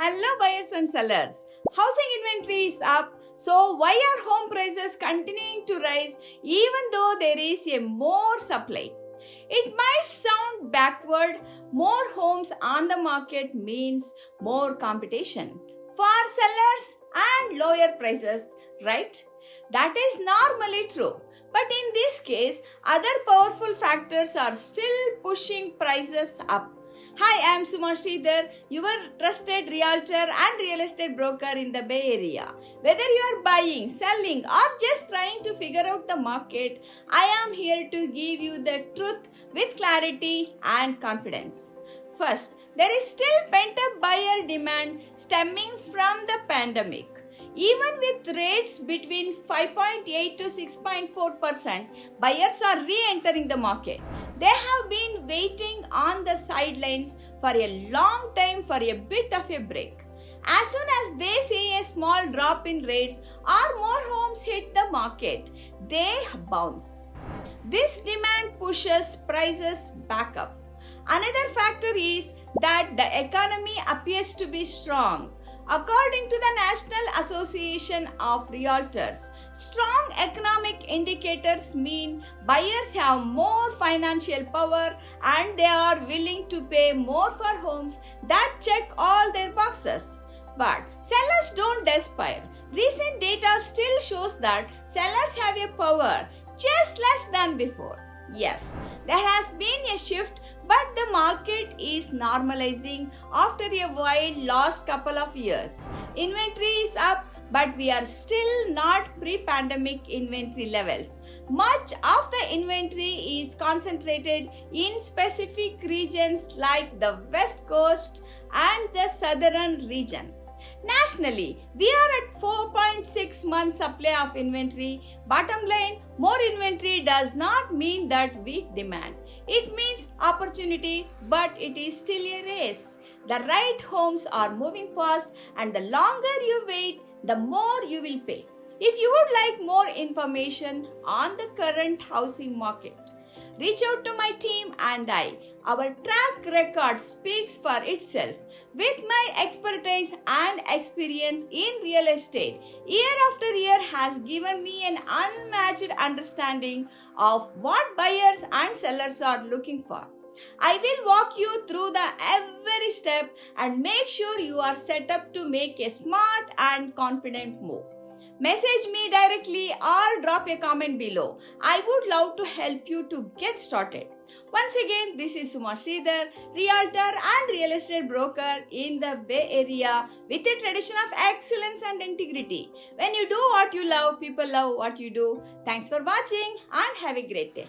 Hello buyers and sellers. Housing inventory is up. So why are home prices continuing to rise even though there is a more supply? It might sound backward. More homes on the market means more competition for sellers and lower prices, right? That is normally true. But in this case, other powerful factors are still pushing prices up. Hi, I am Suma Sridhar, your trusted realtor and real estate broker in the Bay Area. Whether you are buying, selling, or just trying to figure out the market, I am here to give you the truth with clarity and confidence. First, there is still pent-up buyer demand stemming from the pandemic. Even with rates between 5.8 to 6.4%, buyers are re-entering the market. They have been waiting on the sidelines for a long time for a bit of a break. As soon as they see a small drop in rates or more homes hit the market, they bounce. This demand pushes prices back up. Another factor is that the economy appears to be strong. According to the National Association of Realtors, strong economic indicators mean buyers have more financial power and they are willing to pay more for homes that check all their boxes. But sellers don't despair. Recent data still shows that sellers have a power just less than before. Yes, there has been a shift, but the market is normalizing after a while last couple of years. Inventory is up, but we are still not pre-pandemic inventory levels. Much of the inventory is concentrated in specific regions like the West Coast and the Southern region. Nationally, we are at 4.6 months supply of inventory. Bottom line, more inventory does not mean that weak demand. It means opportunity, but it is still a race. The right homes are moving fast, and the longer you wait, the more you will pay. If you would like more information on the current housing market, reach out to my team and I. Our track record speaks for itself. With my expertise and experience in real estate, year after year has given me an unmatched understanding of what buyers and sellers are looking for. I will walk you through the every step and make sure you are set up to make a smart and confident move. Message me directly or drop a comment below. I would love to help you to get started. Once again, this is Suma Sridhar, realtor and real estate broker in the Bay Area with a tradition of excellence and integrity. When you do what you love, people love what you do. Thanks for watching and have a great day.